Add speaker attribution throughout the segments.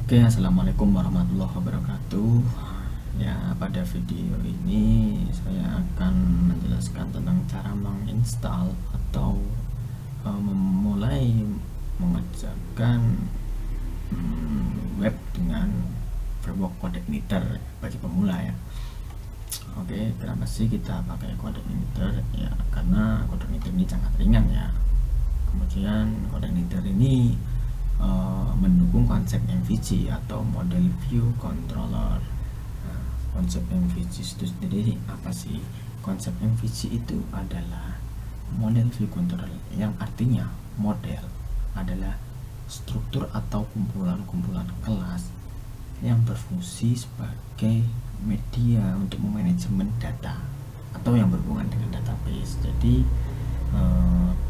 Speaker 1: Oke, assalamualaikum warahmatullahi wabarakatuh. Ya, pada video ini saya akan menjelaskan tentang cara menginstal atau memulai mengerjakan web dengan framework CodeIgniter bagi pemula ya. Oke, kenapa sih kita pakai CodeIgniter? Ya, karena CodeIgniter ini sangat ringan ya. Kemudian CodeIgniter ini mendukung konsep MVC atau Model View Controller. Nah, konsep MVC itu sendiri apa sih? Konsep MVC itu adalah Model View Controller, yang artinya model adalah struktur atau kumpulan-kumpulan kelas yang berfungsi sebagai media untuk memanajemen data atau yang berhubungan dengan database. Jadi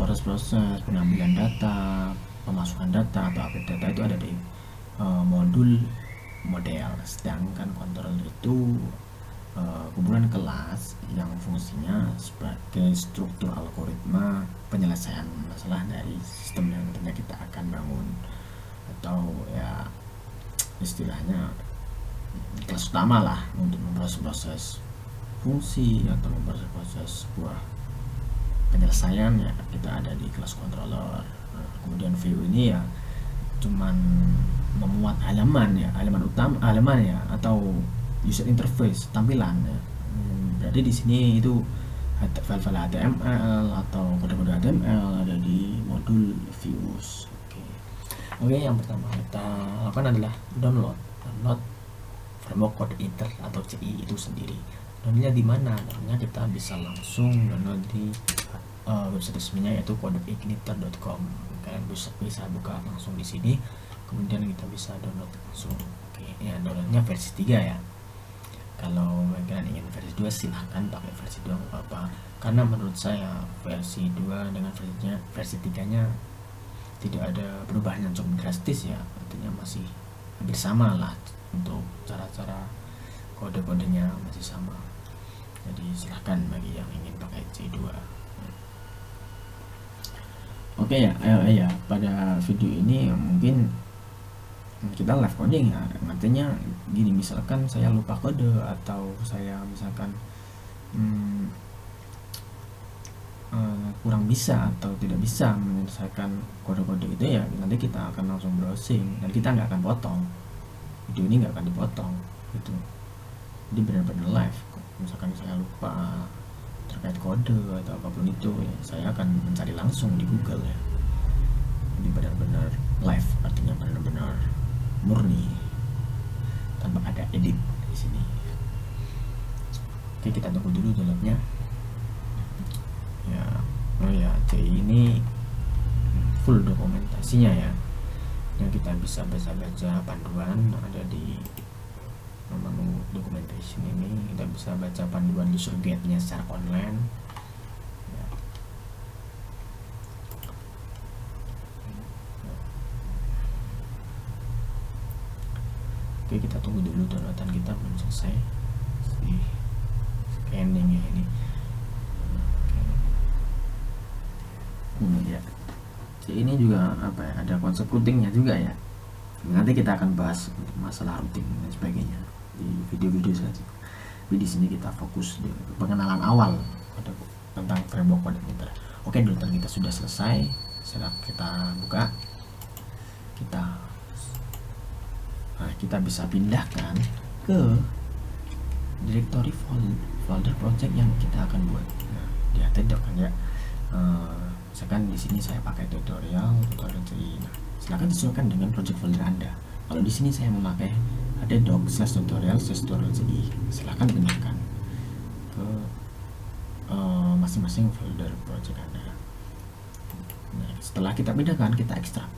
Speaker 1: proses-proses pengambilan data, pemasukan data atau update data itu ada di modul model, sedangkan controller itu kumpulan kelas yang fungsinya sebagai struktur algoritma penyelesaian masalah dari sistem yang nantinya kita akan bangun, atau ya istilahnya kelas utama lah untuk memproses fungsi atau memproses sebuah penyelesaian. Ya, kita ada di kelas controller. Kemudian view ini ya cuman memuat halaman ya atau user interface, tampilan ya. Berarti di sini itu file-file HTML atau kode-kode HTML ada di modul views. Oke, yang pertama kita lakukan adalah download framework CodeIgniter atau CI itu sendiri. Downloadnya di mana? Downloadnya kita bisa langsung download di website resminya, yaitu codeigniter.com. Kalian bisa buka langsung di sini, kemudian kita bisa download langsung. Oke, ya downloadnya versi 3 ya. Kalau kalian ingin versi 2 silahkan pakai versi 2, apa, karena menurut saya versi 2 dengan versi 3-nya tidak ada perubahan yang cukup drastis ya, artinya masih hampir sama lah, untuk cara-cara kode-kodenya masih sama. Jadi silahkan bagi yang ingin pakai C2. Oke ya, pada video ini mungkin kita live coding ya, artinya gini, misalkan saya lupa kode atau saya misalkan kurang bisa atau tidak bisa menyelesaikan kode-kode itu, ya nanti kita akan langsung browsing dan kita nggak akan potong video ini, nggak akan dipotong gitu. Jadi benar-benar live. Misalkan saya lupa terkait kode atau apapun itu ya, saya akan mencari langsung di Google ya. Jadi benar-benar live, artinya benar-benar murni tanpa ada edit di sini. Oke, kita tunggu dulu downloadnya ya. CI ini full dokumentasinya ya, yang kita bisa baca panduan ada di menu documentation ini. Kita bisa baca panduan user guide-nya secara online ya. Oke, kita tunggu dulu downloadan kita belum selesai si scanning ya ini. Ya, ini juga apa ya, ada konsep routingnya juga ya. Nanti kita akan bahas masalah routing dan sebagainya di video-video selanjutnya. Tapi di sini kita fokus di pengenalan awal tentang framework CodeIgniter. Oke, downloadan kita sudah selesai. Setelah kita buka, kita bisa pindahkan ke directory folder project yang kita akan buat. Nah, di htdoc kan ya. Misalkan di sini saya pakai tutorial CI. Nah, silakan sesuaikan dengan project folder Anda. Kalau di sini saya memakai htdoc/tutorial/tutorial CI, silakan pindahkan ke masing-masing folder project Anda. Nah, setelah kita pindahkan, kita ekstrak.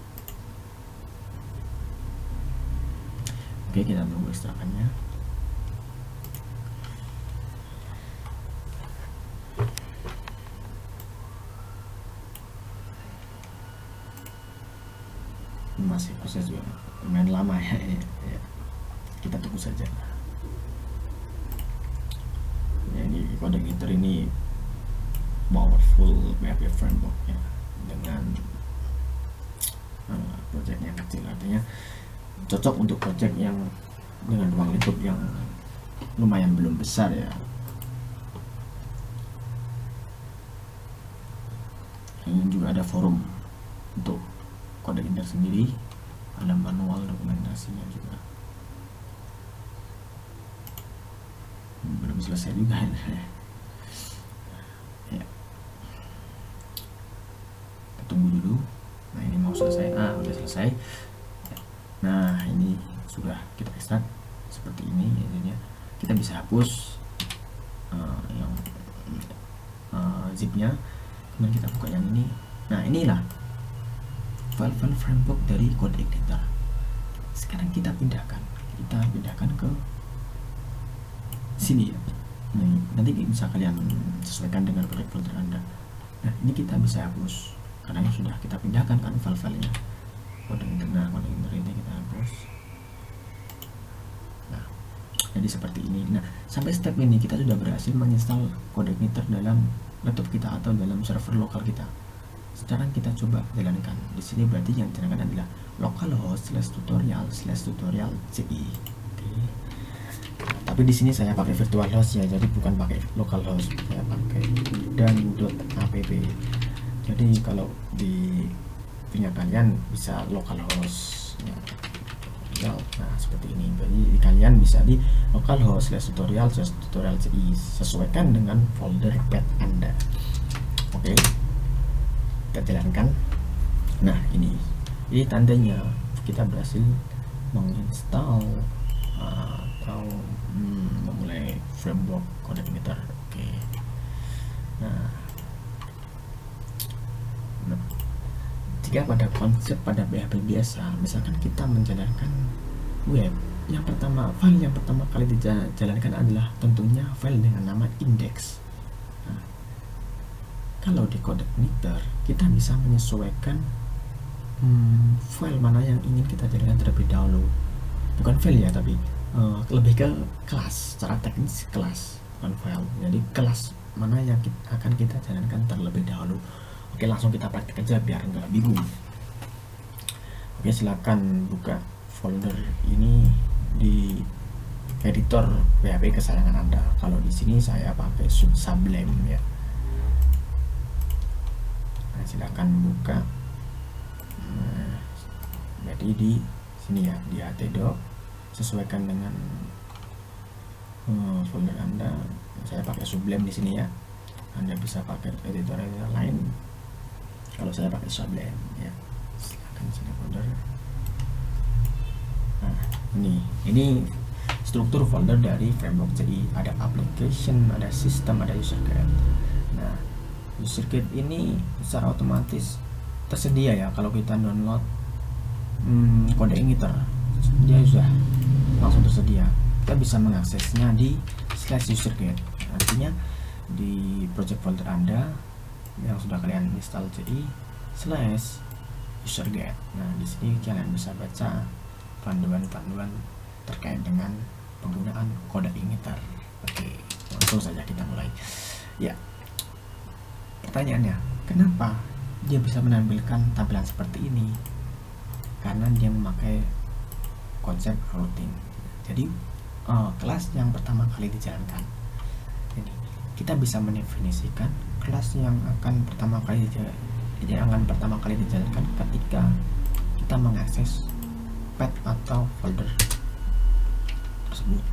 Speaker 1: Oke, kita tunggu ekstrakannya. Masih proses juga lumayan lama ya. Kita tunggu saja ya. Ini CodeIgniter ini powerful PHP framework ya, dengan projectnya kecil, artinya cocok untuk project yang dengan ruang lingkup yang lumayan belum besar ya. Ini juga ada forum untuk kode inter sendiri, ada manual dokumentasinya juga. Belum selesai juga ya. Kita tunggu dulu. Nah ini mau selesai, udah selesai. Nah ini sudah kita ekstrak seperti ini jadinya. Kita bisa hapus yang zipnya, kemudian kita buka yang ini. Nah inilah file-file framework dari CodeIgniter. Sekarang kita pindahkan ke sini ya. Nah, nanti bisa kalian sesuaikan dengan project folder Anda. Nah ini kita bisa hapus karena ini sudah kita pindahkan kan file-filenya. CodeIgniter ini kita hapus. Nah jadi seperti ini. Nah sampai step ini kita sudah berhasil menginstal CodeIgniter dalam laptop kita atau dalam server lokal kita. Sekarang kita coba jalankan. Di sini berarti yang dijalankan adalah localhost/tutorial/ci. Tapi di sini saya pakai virtual host ya, jadi bukan pakai localhost. Saya pakai dan.app. Jadi kalau di punya kalian bisa localhost ya. Nah seperti ini. Jadi kalian bisa di localhost/tutorial/ci, sesuaikan dengan folder path Anda. Oke, kita jalankan. Nah ini tandanya kita berhasil menginstal atau memulai framework CodeIgniter. Oke. Nah, jika pada konsep pada PHP biasa, misalkan kita menjalankan web, file yang pertama kali dijalankan adalah tentunya file dengan nama index. Nah, kalau di CodeIgniter kita bisa menyesuaikan file mana yang ingin kita jalankan terlebih dahulu. Bukan file ya, tapi lebih ke kelas, secara teknis kelas, bukan file. Jadi kelas mana yang akan kita jalankan terlebih dahulu. Oke, langsung kita praktik aja biar nggak bingung. Oke, silakan buka folder ini di editor PHP kesayangan Anda. Kalau di sini saya pakai Sublime ya. Nah, silakan buka. Nah, jadi di sini ya, di htdoc, sesuaikan dengan folder Anda. Saya pakai Sublime di sini ya. Anda bisa pakai editor lain. Kalau saya pakai Sublime ya, silakan sini folder. Nah, ini struktur folder dari framework CI. Ada application, ada system, ada user guide. Nah, user guide ini secara otomatis tersedia ya. Kalau kita download CodeIgniter, dia sudah langsung tersedia. Kita bisa mengaksesnya di /user guide. Artinya di project folder Anda yang sudah kalian install CI /user guide. Nah, di sini kalian bisa baca panduan-panduan terkait dengan penggunaan CodeIgniter. Oke, langsung saja kita mulai. Ya, pertanyaannya, kenapa dia bisa menampilkan tampilan seperti ini? Karena dia memakai konsep routing. Jadi kelas yang pertama kali dijalankan. Jadi kita bisa mendefinisikan kelas yang akan pertama kali dijalankan ketika kita mengakses path atau folder tersebut.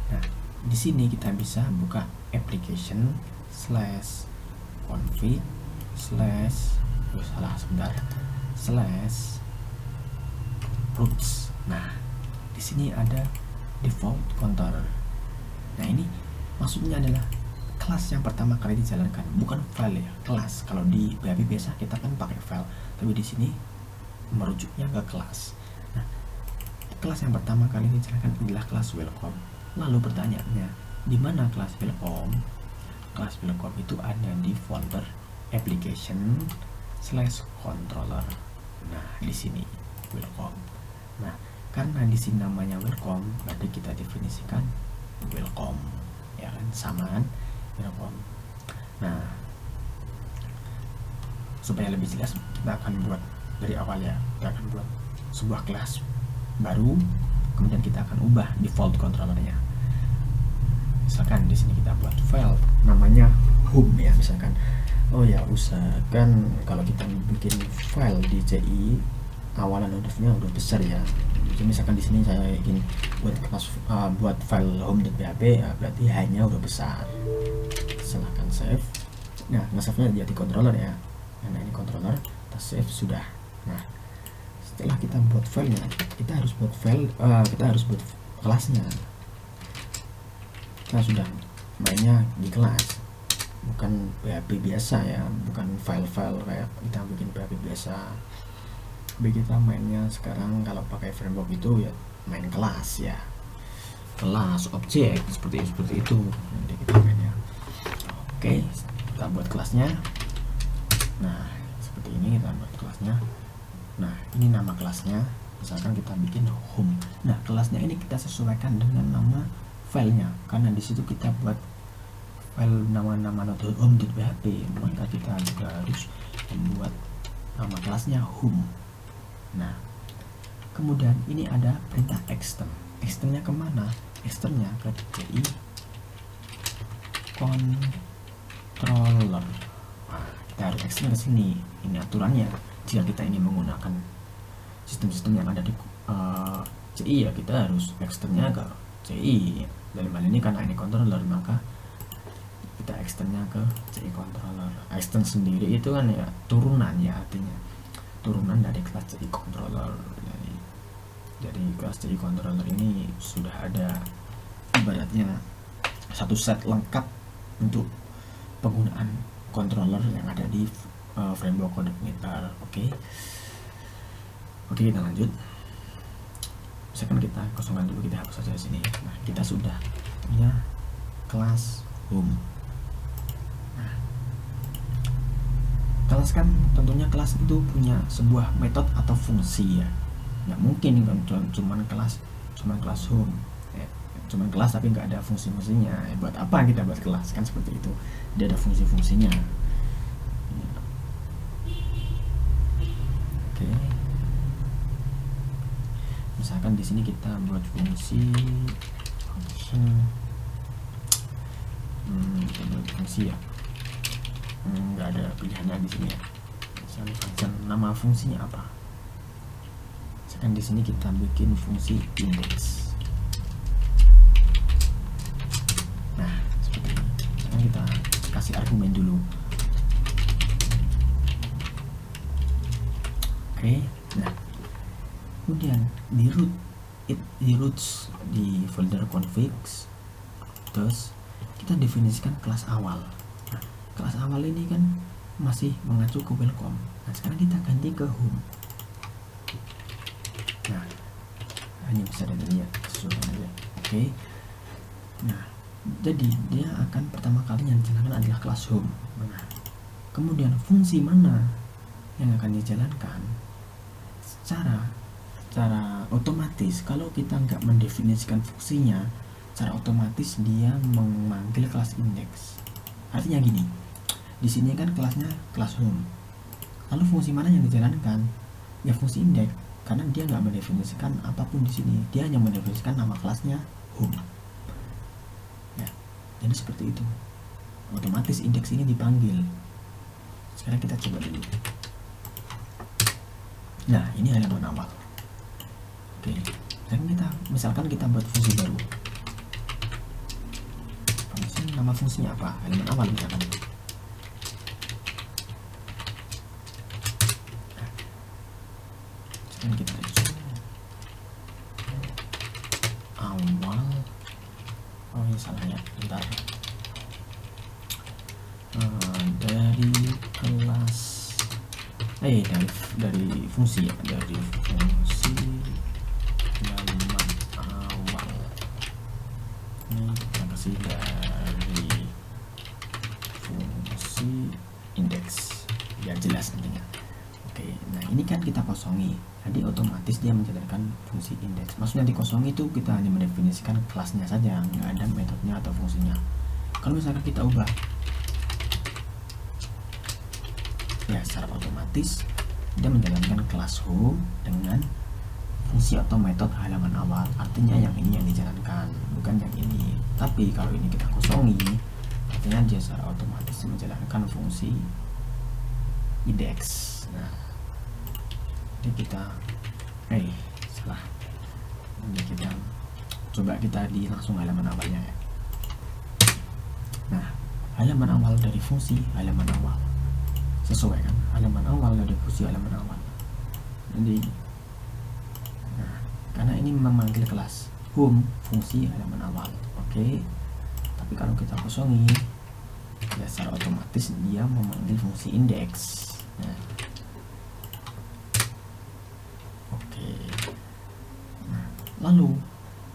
Speaker 1: Nah, di sini kita bisa buka application /config /routes. Nah, di sini ada default controller. Nah, ini maksudnya adalah kelas yang pertama kali dijalankan, bukan file ya, kelas. Kalau di PHP biasa kita kan pakai file, tapi di sini merujuknya ke kelas. Nah, kelas yang pertama kali dijalankan adalah kelas welcome. Lalu pertanyaannya, di mana kelas welcome? Kelas welcome itu ada di folder application /controller. Nah, di sini welcome. Nah, karena di sini namanya welcome, berarti kita definisikan welcome, ya kan, samaan welcome. Nah, supaya lebih jelas, kita akan buat dari awal ya. Kita akan buat sebuah kelas baru, kemudian kita akan ubah default controllernya. Misalkan di sini kita buat file namanya home ya, misalkan. Oh ya, usahakan kalau kita bikin file di CI awalan hurufnya udah besar ya. Jadi misalkan di sini saya ingin buat kelas buat file home.php ya, berarti hanya udah besar. Silahkan save. Nah, nge-save-nya jadi controller ya. Nah, ini controller, kita save sudah. Nah, setelah kita buat filenya, kita harus buat kelasnya. Kita sudah mainnya di kelas, bukan PHP biasa ya, bukan file-file kayak kita bikin PHP biasa. Kita mainnya sekarang kalau pakai framework itu ya main kelas ya, kelas objek seperti itu. Nanti kita mainnya. Oke, kita buat kelasnya. Nah, seperti ini kita buat kelasnya. Nah, ini nama kelasnya. Misalkan kita bikin home. Nah, kelasnya ini kita sesuaikan dengan nama filenya, karena di situ kita buat file nama-nama home.php, maka kita juga harus membuat nama kelasnya home. Nah, kemudian ini ada perintah extend. Extendnya kemana? Extendnya ke CI controller. Nah, kita harus extend ke sini. Ini aturannya. Jika kita ingin menggunakan sistem-sistem yang ada di CI ya, kita harus extendnya ke CI. Dalam hal ini karena ini controller, maka kita extendnya ke CI controller. Extend sendiri itu kan ya turunan ya, artinya turunan dari kelas CI controller. Jadi kelas CI controller ini sudah ada ibaratnya satu set lengkap untuk penggunaan controller yang ada di framework CodeMeter. Oke, kita lanjut. Misalkan kita kosongkan dulu, kita hapus saja di sini. Nah, kita sudah punya kelas home. Nah, kelas kan tentunya kelas itu punya sebuah metode atau fungsi ya. Nggak mungkin kan cuman kelas home ya, cuman kelas tapi nggak ada fungsi-fungsinya ya. Buat apa kita buat kelas? Kan seperti itu, dia ada fungsi-fungsinya. Oke, misalkan di sini kita buat fungsi ya, nggak ada pilihannya di sini ya. Misalkan function, nama fungsinya apa? Misalkan di sini kita bikin fungsi index. Nah, seperti ini. Misalkan kita kasih argumen dulu. Oke, nah kemudian di roots di folder configs, terus kita definisikan kelas awal. Nah, kelas awal ini kan masih mengacu ke welcome. Nah, sekarang kita ganti ke home. Nah, hanya bisa dilihat sesuatu aja. Oke. Nah, jadi dia akan pertama kali yang dijalankan adalah kelas home. Nah, kemudian fungsi mana yang akan dijalankan? Secara otomatis, kalau kita nggak mendefinisikan fungsinya, secara otomatis dia memanggil kelas index. Artinya gini, di sini kan kelasnya kelas home. Lalu fungsi mana yang dijalankan? Ya fungsi index, karena dia nggak mendefinisikan apapun di sini. Dia hanya mendefinisikan nama kelasnya home. Ya, jadi seperti itu. Otomatis index ini dipanggil. Sekarang kita coba dulu. Nah, ini halaman awal. Oke, dan misalkan kita buat fungsi baru. Nama fungsinya apa? Halaman awal misalkan. Sekarang kita awal. Oh ini salah ya, bentar. Dari kelas dari fungsi ya, dari fungsi halaman awal. Ini kita kasih dari fungsi index biar jelas nantinya. Oke, nah ini kan kita kosongi, jadi otomatis dia menjalankan fungsi index. Maksudnya dikosongi itu kita hanya mendefinisikan kelasnya saja, nggak ada metodenya atau fungsinya. Kalau misalkan kita ubah, ya secara otomatis dia menjalankan kelas home dengan fungsi atau metode halaman awal, artinya yang ini yang dijalankan, bukan yang ini. Tapi kalau ini kita kosongi, artinya dia secara otomatis menjalankan fungsi index. Nah, jadi kita salah. Jadi kita coba langsung halaman awalnya ya. Nah, halaman awal dari fungsi halaman awal sesuai kan, halaman awal dari fungsi halaman awal. Jadi karena ini memanggil kelas home fungsi halaman awal, oke. Tapi kalau kita kosongi, ya secara otomatis dia memanggil fungsi index. Nah, oke. Nah, lalu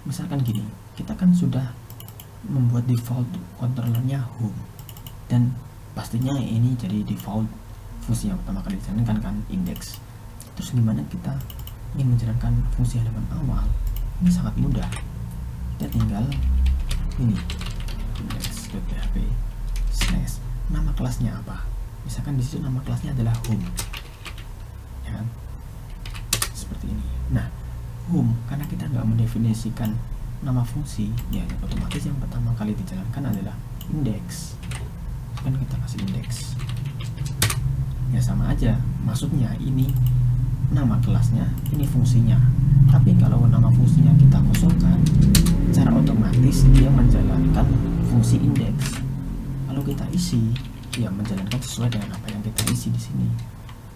Speaker 1: misalkan gini, kita kan sudah membuat default controllernya home, dan pastinya ini jadi default fungsi yang pertama kali dijalankan kan index. Terus gimana kita ingin menjalankan fungsi halaman awal? Ini sangat mudah. Kita tinggal ini index.php slash nama kelasnya apa. Misalkan di situ nama kelasnya adalah home, ya kan? Seperti ini. Nah, home karena kita nggak mendefinisikan nama fungsi, ya otomatis yang pertama kali dijalankan adalah index. Kan kita kasih index. Ya sama aja. Maksudnya ini nama kelasnya, ini fungsinya. Tapi kalau nama fungsinya kita kosongkan, secara otomatis dia menjalankan fungsi index. Kalau kita isi, ya menjalankan sesuai dengan apa yang kita isi di sini.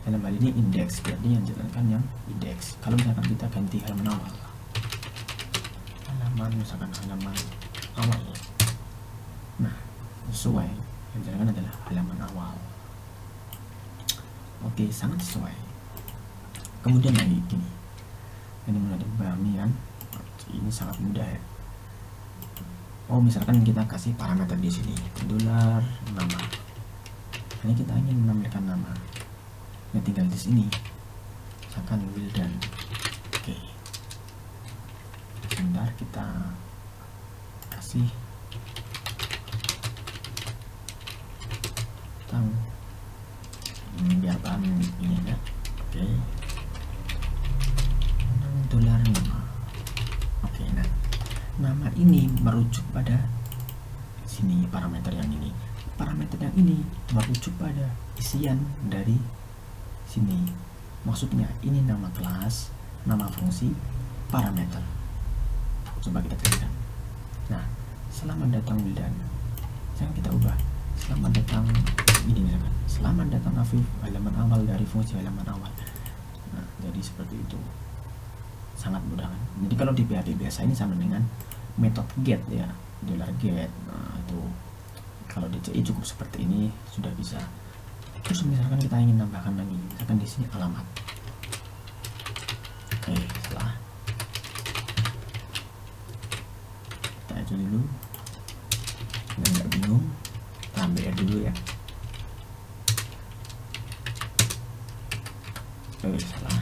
Speaker 1: Dalam hal ini index, berarti yang menjalankan yang index. Kalau misalkan kita ganti halaman awal, misalkan halaman awal, nah sesuai yang menjalankan adalah halaman awal. Oke, sangat sesuai. Kemudian lagi gini, ini mulai dipahami kan, ini sangat mudah ya. Oh, misalkan kita kasih parameter di sini $nama. Ini kita ingin menampilkan nama, ya tinggal di sini misalkan Wildan. Oke, sebentar kita kasih tahu biar paham ini ya. Oke, $nama. Oke, nah nama ini merujuk pada sini, parameter yang ini. Parameter yang ini merujuk pada isian dari sini. Maksudnya ini nama kelas, nama fungsi, parameter. Coba kita carikan. Nah, selamat datang Wildan. Jangan kita ubah. Selamat datang ini misalkan. Selamat datang Afif, halaman awal dari fungsi halaman awal. Nah, jadi seperti itu. Sangat mudah kan. Jadi kalau di PHP biasa ini sama dengan metode get ya, $get. Nah, itu kalau di CI cukup seperti ini sudah bisa. Terus misalkan kita ingin tambahkan lagi, misalkan di sini alamat. Oke, setelah kita aja dulu, dan nggak bingung, kita ambil dulu ya. Oke, salah.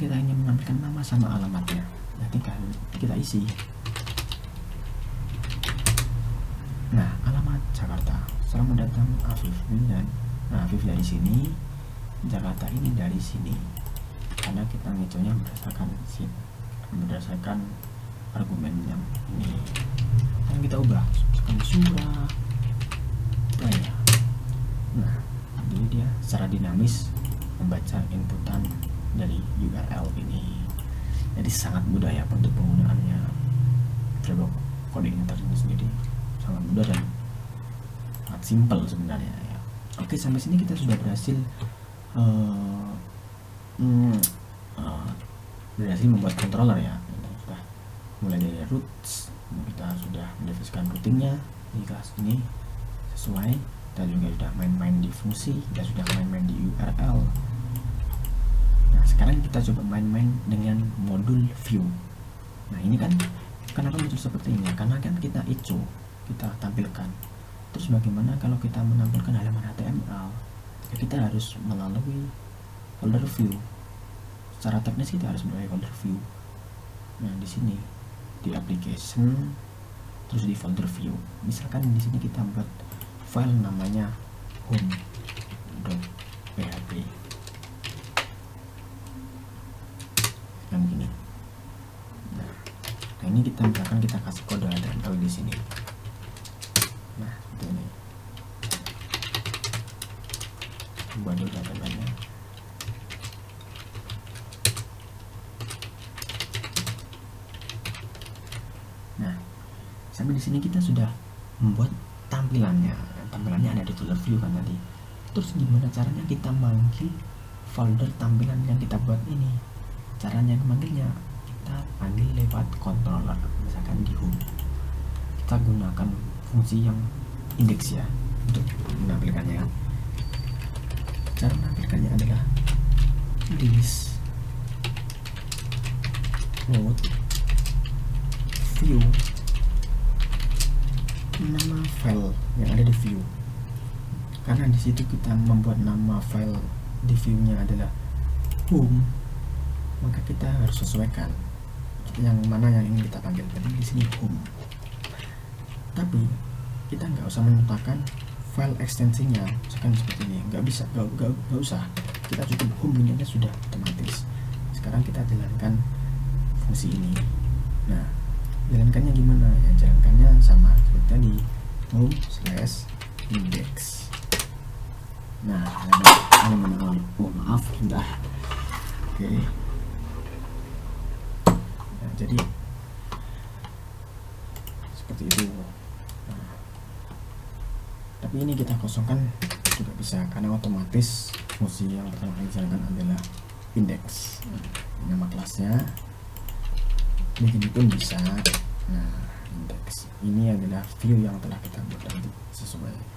Speaker 1: Kita ingin menampilkan nama sama alamatnya, nanti kan kita isi. Nah, alamat Jakarta, selamat datang Afif Wildan. Nah, Afif dari sini, Jakarta ini dari sini, karena kita ngitungnya berdasarkan argumen yang ini. Dan kita ubah Surabaya. Nah, jadi dia secara dinamis membaca inputan dari URL ini. Jadi sangat mudah ya untuk penggunaannya. Framework coding ini sendiri sangat mudah dan sangat simpel sebenarnya ya. Oke, sampai sini kita sudah berhasil membuat controller ya. Kita sudah mulai dari roots, kita sudah mendefinisikan routingnya di kelas ini sesuai, dan juga sudah main-main di fungsi, dan sudah main-main di URL. Nah, sekarang kita coba main-main dengan modul view. Nah, ini kan kenapa muncul seperti ini? Karena kan kita echo, kita tampilkan. Terus bagaimana kalau kita menampilkan halaman HTML? Ya, kita harus melalui folder view. Secara teknis kita harus melalui folder view. Nah, di sini di application, terus di folder view. Misalkan di sini kita buat file namanya home.php kan gini. Nah, ini kita misalkan kita kasih kode HTML di sini. Nah, itu ini buat HTML-nya. Nah, sampai di sini kita sudah membuat tampilannya. Tampilannya ada di folder view kan tadi. Terus gimana caranya kita manggil folder tampilan yang kita buat ini? Caranya memanggilnya, kita panggil lewat controller. Misalkan di home, kita gunakan fungsi yang index ya untuk menampilkannya. Cara menampilkannya adalah this load view, nama file yang ada di view. Karena di situ kita membuat nama file di view-nya adalah home, maka kita harus sesuaikan yang mana yang ingin kita panggil. Jadi di sini home. Tapi kita nggak usah menyertakan file ekstensinya, misalkan seperti ini. Nggak usah. Kita cukup home ini aja sudah otomatis. Sekarang kita jalankan fungsi ini. Nah, jalankannya gimana ya? Jalankannya sama seperti tadi, home/index. Nah, maaf, udah. Oke. Nah, jadi seperti itu. Nah, tapi ini kita kosongkan juga bisa, karena otomatis fungsi yang pertama kali dijalankan adalah index. Nama kelasnya begini pun bisa. Nah, index ini adalah view yang telah kita buat nanti sesuaikan.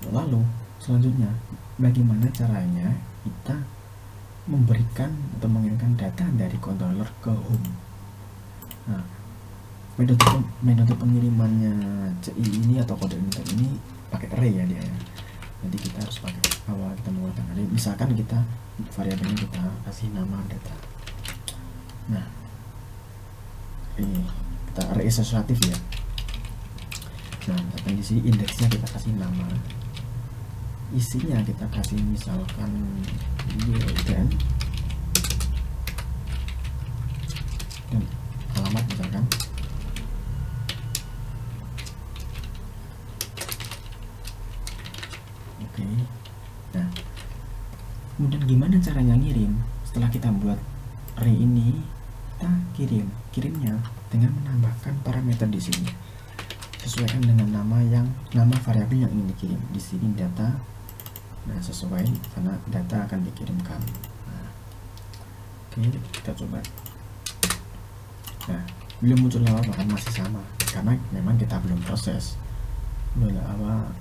Speaker 1: Lalu selanjutnya, bagaimana caranya kita memberikan atau mengirimkan data dari controller ke home? Nah, metode pengirimannya CI ini atau kode emitter ini pakai array ya dia ya. Nanti kita harus pakai awal kita menggunakan array. Misalkan kita variabel ini kita kasih nama data. Nah, ini kita array asosiatif ya. Nah, di sini indeksnya kita kasih nama, isinya kita kasih misalkan dan alamat misalkan. Oke. Nah, kemudian gimana caranya ngirim? Setelah kita buat array ini, kita kirimnya dengan menambahkan parameter di sini. Sesuaikan dengan nama variabel yang ingin dikirim. Di sini data. Nah, sesuai karena data akan dikirimkan. Nah, oke, kita coba. Nah, belum muncul apa-apa kan, masih sama karena memang kita belum proses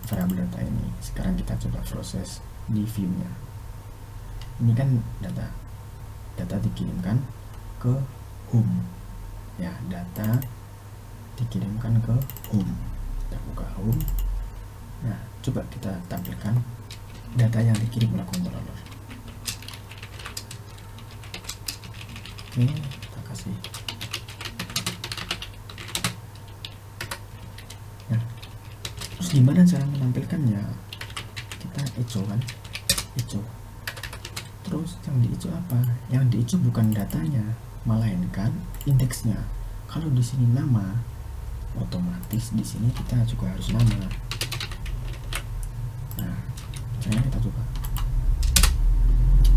Speaker 1: variabel data ini. Sekarang kita coba proses di view-nya. Ini kan data dikirimkan ke home ya, data dikirimkan ke home. Kita buka home. Nah, coba kita tampilkan data yang dikirim oleh controller. Oke, kita kasih. Nah, terus gimana cara menampilkannya? Kita echo kan, echo. Terus yang di echo apa? Yang di echo bukan datanya, melainkan indeksnya. Kalau di sini nama, otomatis di sini kita juga harus nama. Nah, caranya kita coba.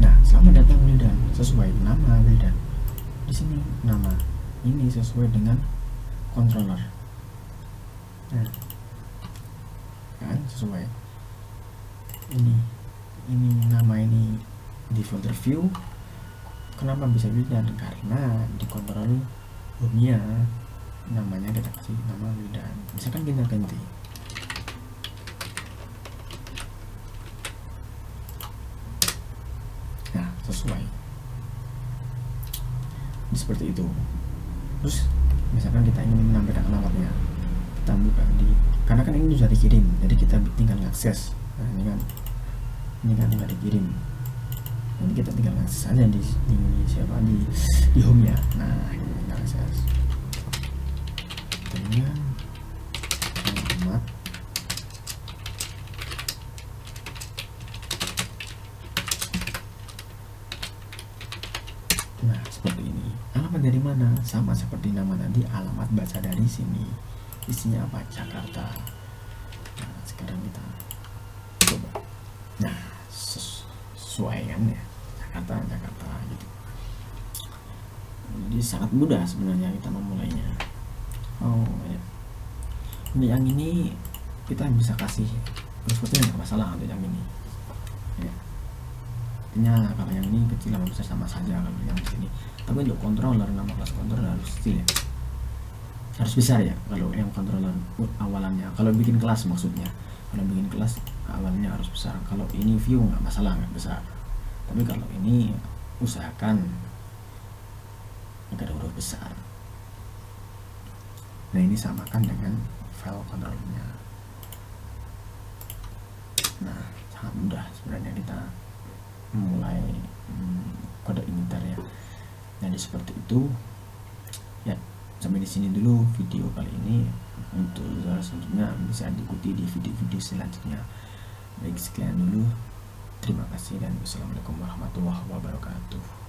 Speaker 1: Nah, sama data Wildan sesuai nama Wildan. Di sini nama ini sesuai dengan controller. Nah, kan sesuai. Ini nama ini di folder view. Kenapa bisa Wildan? Karena di controller home-nya namanya kita kasih nama Wildan. Misalkan kita ganti sesuai seperti itu. Terus misalkan kita ingin menampilkan alamatnya, kita buka karena kan ini sudah dikirim, jadi kita tinggal akses. Nah, ini kan tinggal dikirim. Nanti kita tinggal akses aja di siapa di home ya. Nah ini tinggal akses dengan alamat. Nah seperti ini. Alamat dari mana? Sama seperti nama tadi, alamat baca dari sini. Isinya apa? Jakarta. Nah sekarang kita coba. Nah sesuai kan ya, Jakarta gitu. Jadi sangat mudah sebenarnya kita memulainya. Oh ya, untuk yang ini kita bisa kasih fotonya nggak masalah untuk yang ini ya. Artinya kalau yang ini kecil sama besar sama saja kalau yang di sini. Tapi untuk controller, nama kelas controller harus kecil ya, harus besar ya kalau yang controller awalannya. Kalau bikin kelas maksudnya, kalau bikin kelas awalnya harus besar. Kalau ini view nggak masalah, nggak besar. Tapi kalau ini usahakan agar huruf besar. Nah ini samakan dengan file controllernya. Nah sangat mudah sebenarnya kita memulai kode initer ya. Jadi seperti itu ya. Sampai di sini dulu video kali ini. Untuk selanjutnya bisa diikuti di video-video selanjutnya. Baik, sekian dulu. Terima kasih dan wassalamualaikum warahmatullahi wabarakatuh.